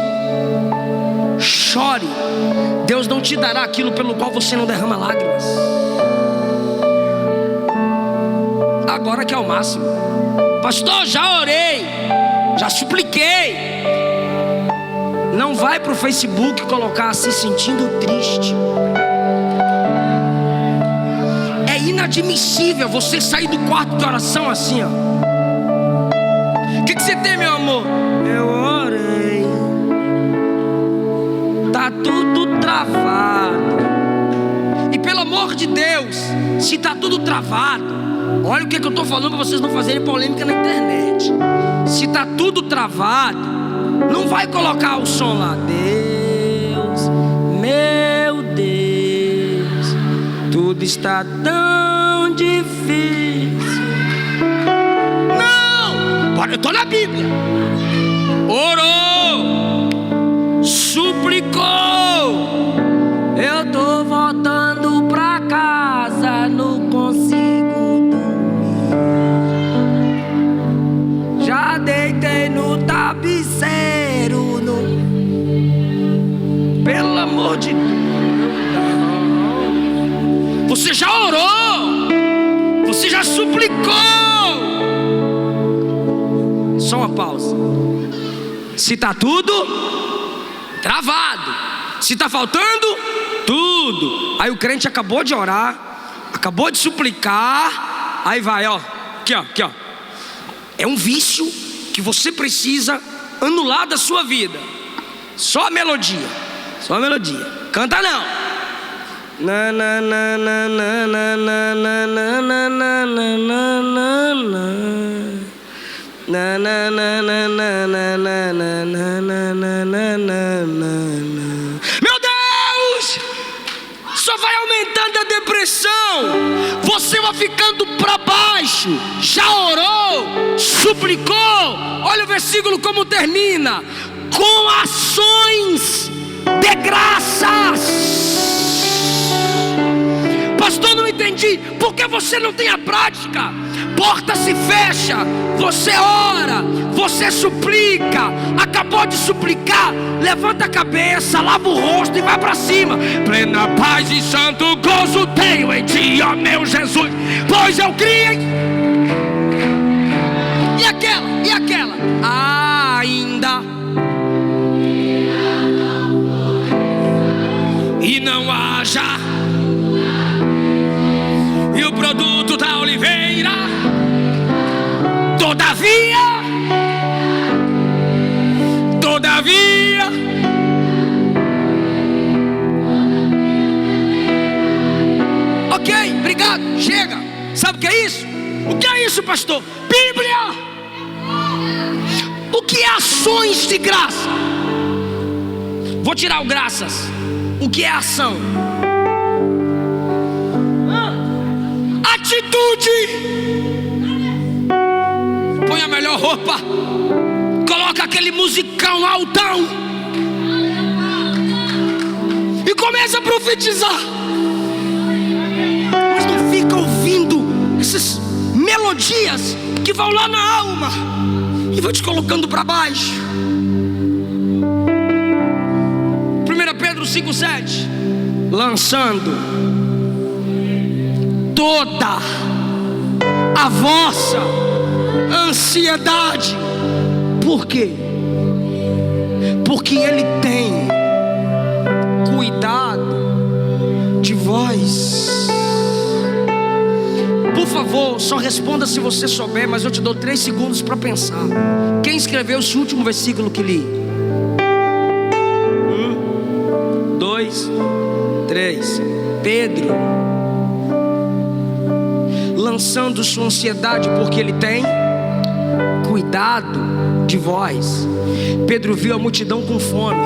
chore. Deus não te dará aquilo pelo qual você não derrama lágrimas. Agora que é o máximo. Pastor, já orei, já supliquei. Não vai para o Facebook colocar se sentindo triste. É inadmissível você sair do quarto de oração assim, ó. O que você tem, meu amor? Eu orei, tá tudo travado. E pelo amor de Deus, se tá tudo travado, olha o que eu estou falando para vocês não fazerem polêmica na internet. Se tá tudo travado, não vai colocar o som lá. Deus, meu Deus, tudo está tão difícil. Não, eu estou na Bíblia. Orou, suplicou. Eu estou voltando pra casa, não consigo dormir. Já deitei no suplicou. Só uma pausa. Se está tudo travado, se está faltando tudo, aí o crente acabou de orar, acabou de suplicar, aí vai, ó, aqui, ó, aqui, ó. É um vício que você precisa anular da sua vida. Só a melodia, só a melodia. Canta não. Na na na na na na na na na na na na na. Na na na na na na na na na na na na. Meu Deus! Só vai aumentando a depressão. Você vai ficando para baixo. Já orou? Suplicou? Olha o versículo como termina: com ações de graças. Pastor, não entendi. Por que você não tem a prática? Porta se fecha, você ora, você suplica. Acabou de suplicar, levanta a cabeça, lava o rosto e vai para cima. Plena paz e santo gozo tenho em ti, ó meu Jesus, pois eu criei. E aquela? E aquela? Ainda e não haja, e o produto da oliveira, todavia, ok, obrigado, chega. Sabe o que é isso? O que é isso, pastor? Bíblia. O que é ações de graça? Vou tirar o graças. O que é ação? Atitude. Põe a melhor roupa, coloca aquele musicão altão e começa a profetizar. Mas não fica ouvindo essas melodias que vão lá na alma e vão te colocando para baixo. 1 Pedro 5,7: lançando toda a vossa ansiedade. Por quê? Porque Ele tem cuidado de vós. Por favor, só responda se você souber, mas eu te dou 3 segundos para pensar. Quem escreveu esse último versículo que li? 1, 2, 3. Pedro. Lançando sua ansiedade porque Ele tem cuidado de vós. Pedro viu a multidão com fome,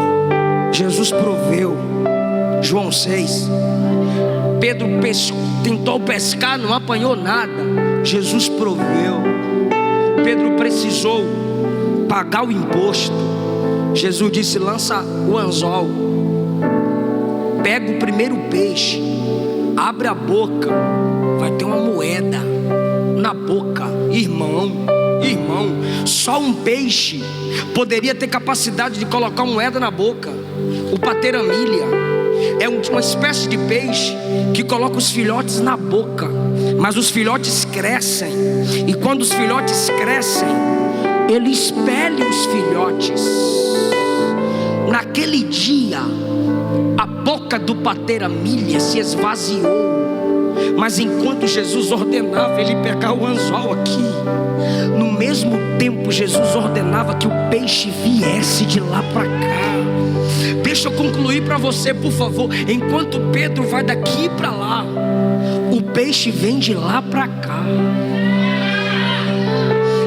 Jesus proveu. João 6. Pedro tentou pescar, não apanhou nada, Jesus proveu. Pedro precisou pagar o imposto, Jesus disse: lança o anzol, pega o primeiro peixe, abre a boca, vai ter uma moeda na boca. Irmão, só um peixe poderia ter capacidade de colocar uma moeda na boca. O pateramilha é uma espécie de peixe que coloca os filhotes na boca, mas os filhotes crescem, e quando os filhotes crescem, ele expele os filhotes. Naquele dia, a boca do pateramilha se esvaziou. Mas enquanto Jesus ordenava ele pegar o anzol aqui, no mesmo tempo Jesus ordenava que o peixe viesse de lá para cá. Deixa eu concluir para você, por favor. Enquanto Pedro vai daqui para lá, o peixe vem de lá para cá.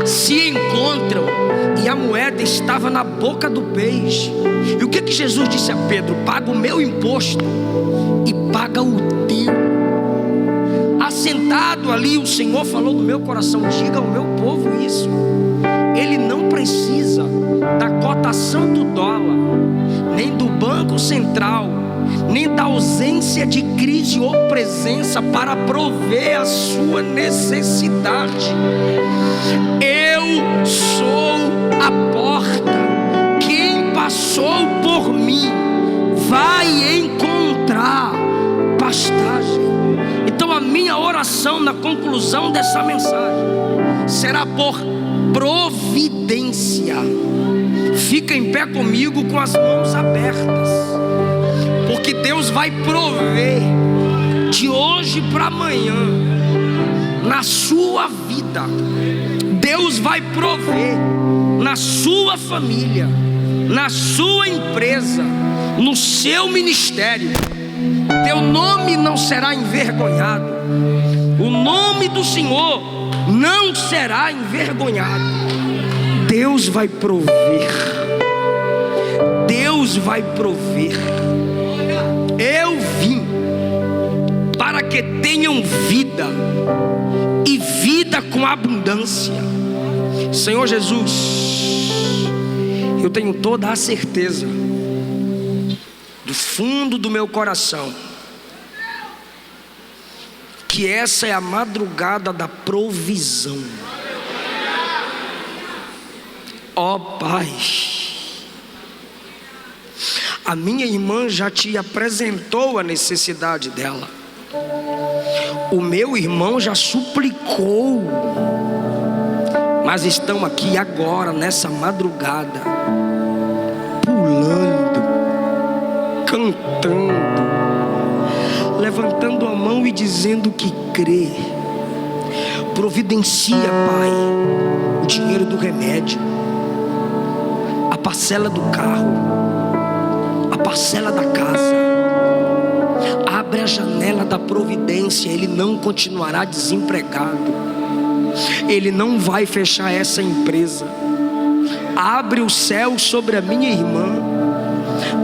Se encontram, e a moeda estava na boca do peixe. E o que Jesus disse a Pedro? Paga o meu imposto e paga o teu. Assentado ali, o Senhor falou no meu coração: diga ao meu povo isso. Ele não precisa da cotação do dólar, nem do Banco Central, nem da ausência de crise ou presença para prover a sua necessidade. Eu sou a porta. Quem passou por mim vai encontrar pastagem. Então a minha oração na conclusão dessa mensagem, será por providência. Fica em pé comigo com as mãos abertas, porque Deus vai prover de hoje para amanhã na sua vida. Deus vai prover na sua família, na sua empresa, no seu ministério. Teu nome não será envergonhado. O nome do Senhor não será envergonhado. Deus vai prover. Deus vai prover. Eu vim para que tenham vida, e vida com abundância. Senhor Jesus, eu tenho toda a certeza, do fundo do meu coração, que essa é a madrugada da provisão. Ó Pai, a minha irmã já te apresentou a necessidade dela. O meu irmão já suplicou, mas estão aqui agora, nessa madrugada, pulando, cantando, levantando a mão e dizendo que crê. Providencia, Pai, o dinheiro do remédio, a parcela do carro, a parcela da casa. Abre a janela da providência. Ele não continuará desempregado. Ele não vai fechar essa empresa. Abre o céu sobre a minha irmã.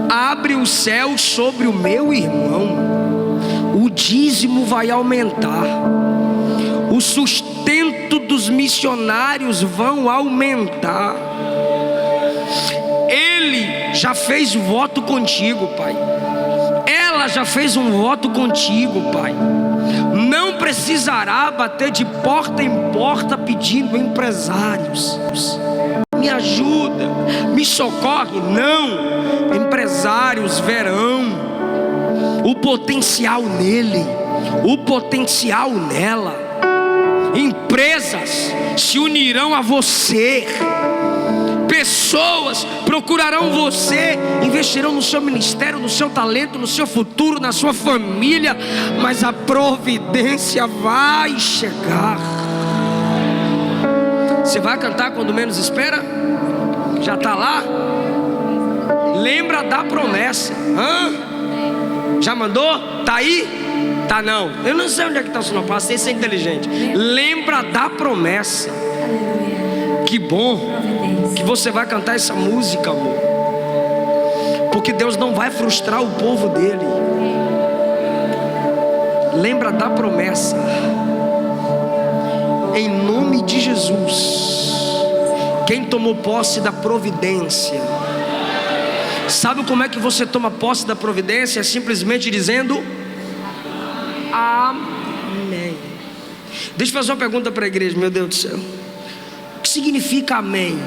Abre o céu sobre o meu irmão. O dízimo vai aumentar. O sustento dos missionários vão aumentar. Ele já fez voto contigo, Pai. Ela já fez um voto contigo, Pai. Não precisará bater de porta em porta pedindo empresários. Me ajuda, me socorre. Não, empresários verão o potencial nele, o potencial nela. Empresas se unirão a você. Pessoas procurarão você, investirão no seu ministério, no seu talento, no seu futuro, na sua família. Mas a providência vai chegar. Você vai cantar quando menos espera? Já está lá? Lembra da promessa. Já mandou? Está aí? Tá não. Eu não sei onde é que está o sinal. Passei ser inteligente. Lembra da promessa. Que bom que você vai cantar essa música, amor, porque Deus não vai frustrar o povo dele. Lembra da promessa. Em nome de Jesus. Quem tomou posse da providência, sabe como é que você toma posse da providência? É simplesmente dizendo amém. Deixa eu fazer uma pergunta para a igreja, meu Deus do céu. O que significa amém?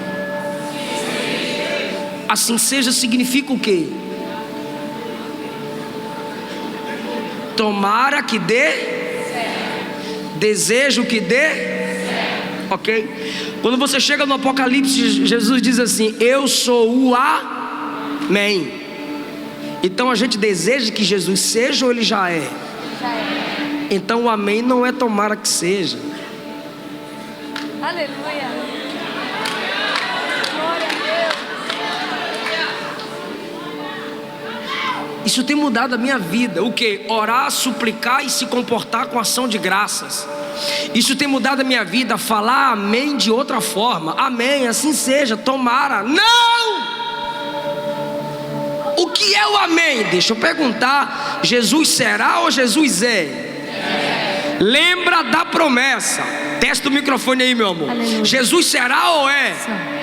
Assim seja significa o quê? Tomara que dê, desejo que dê, ok? Quando você chega no Apocalipse, Jesus diz assim: eu sou o amém. Então a gente deseja que Jesus seja ou ele já é? Então o amém não é tomara que seja.
Aleluia.
Isso tem mudado a minha vida. O que? Orar, suplicar e se comportar com ação de graças. Isso tem mudado a minha vida. Falar amém de outra forma. Amém, assim seja, tomara. Não! O que é o amém? Deixa eu perguntar. Jesus será ou Jesus é? Lembra da promessa. Testa o microfone aí, meu amor.
Aleluia.
Jesus será ou é?
São.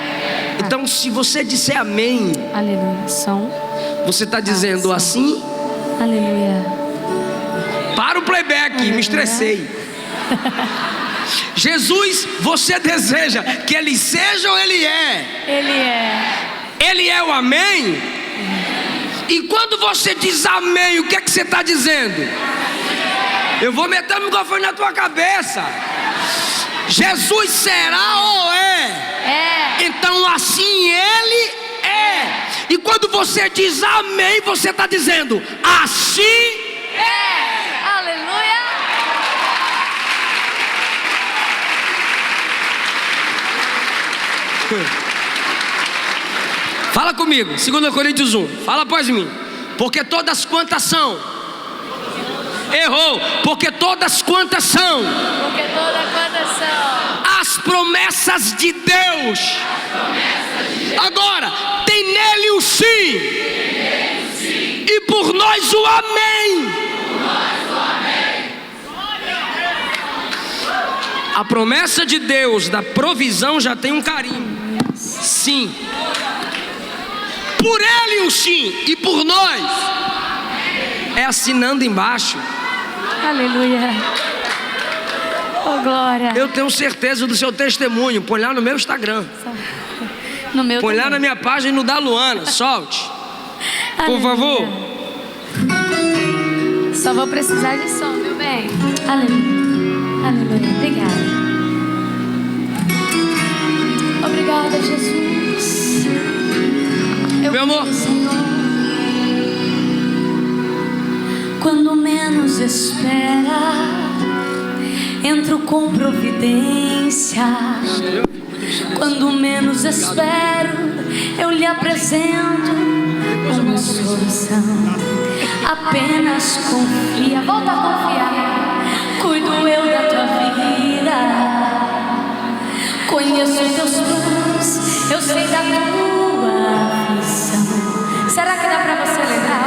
Então se você disser amém,
Aleluia. São.
você está dizendo assim?
Aleluia.
Para o playback,
Aleluia.
me estressei. Jesus, você deseja que ele seja ou ele é?
Ele é.
Ele é o amém? E quando você diz amém, o que é que você está dizendo? Eu vou meter o microfone na tua cabeça. Jesus será ou é? Então assim Ele é. E quando você diz amém, você está dizendo assim
É. Aleluia.
Fala comigo, 2 Coríntios 1. Fala após mim. Porque todas quantas são? Errou. Porque todas quantas são?
Porque todas quantas são?
As promessas de Deus. Agora, tem nele o sim. E por nós o amém. A promessa de Deus da provisão já tem um carimbo. Sim. Por ele o sim. E por nós é assinando embaixo.
Aleluia. Oh, glória.
Eu tenho certeza do seu testemunho. Põe lá no meu Instagram.
No meu
Põe lá
também.
na minha página e no da Luana. Solte. Por favor.
Só vou precisar de som, meu bem. Aleluia. Aleluia. Obrigada. Obrigada, Jesus.
Meu amor.
Senhor, quando menos espera, entro com providência. Quando menos espero, eu lhe apresento uma solução. Apenas confia, volta a confiar. Cuido eu da tua vida. Conheço os teus planos, eu sei da tua visão. Será que dá pra você lembrar?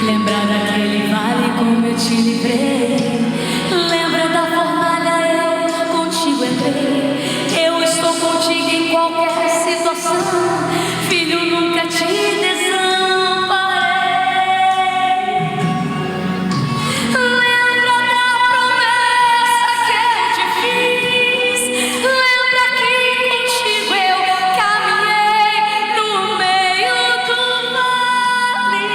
Lembra daquele vale como eu te livrei. Lembra da fornalha, eu contigo entrei. Eu estou contigo em qualquer situação. Filho, nunca te desamparei. Lembra da promessa que eu te fiz. Lembra que contigo eu caminhei no meio do vale.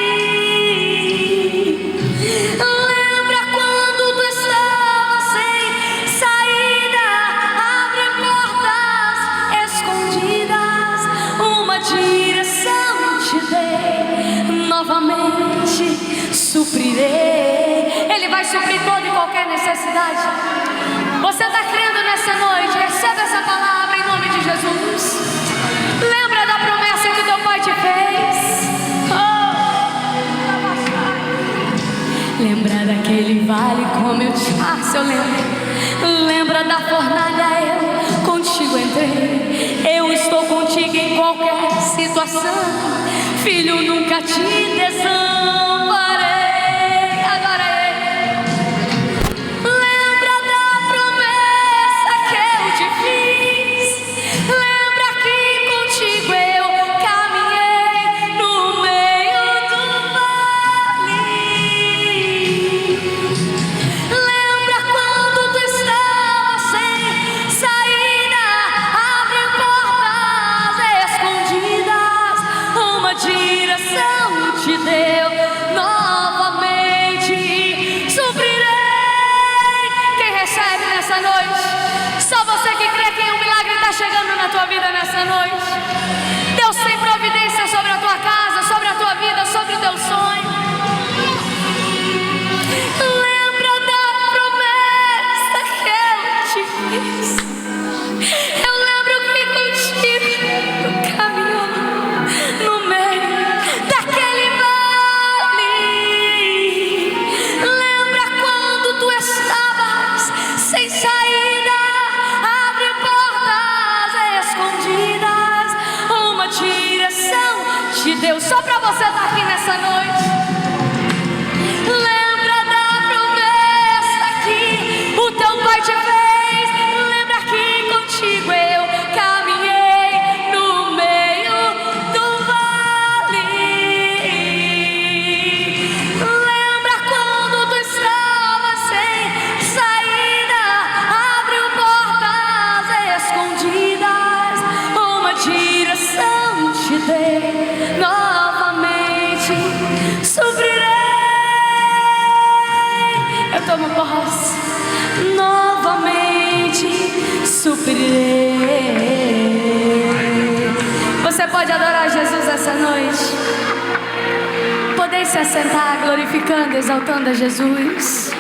Lembra quando tu estavas sem saída? Abre portas escondidas, uma direção te dei, novamente suprirei. Ele vai suprir toda e qualquer necessidade. Você está crendo nessa noite? Recebe essa palavra em nome de Jesus. Lembra da promessa que teu pai te fez? Lembra daquele vale como eu te... se eu lembro. Lembra da fornalha, eu contigo entrei. Eu estou contigo em qualquer situação. Filho, nunca te desamparei. Agora é. Lembra da promessa que eu te fiz. Lembra que contigo eu caminhei no meio do vale. Lembra quando tu estavas sem saída? Abre portas escondidas, uma direção te deu, novamente suprirei. Quem recebe nessa noite? Só você que crê que um milagre está chegando na tua vida nessa noite. Deus tem providência sobre a tua casa, sobre a tua vida, sobre o teu sonho. Lembra da promessa que eu te fiz. Eu lembro que contigo tu caminhou no meio daquele vale. Lembra quando tu estavas sem saída? Abre portas escondidas, uma direção te deu. Só pra você estar aqui nessa noite. Lembra da promessa que o teu pai te fez. Lembra que contigo eu caminhei no meio do vale. Lembra quando tu estavas sem saída? Abriu portas escondidas, uma direção te dei, novamente suprirei. possa novamente suprirei. Você pode adorar Jesus essa noite. Poder se assentar glorificando, exaltando a Jesus.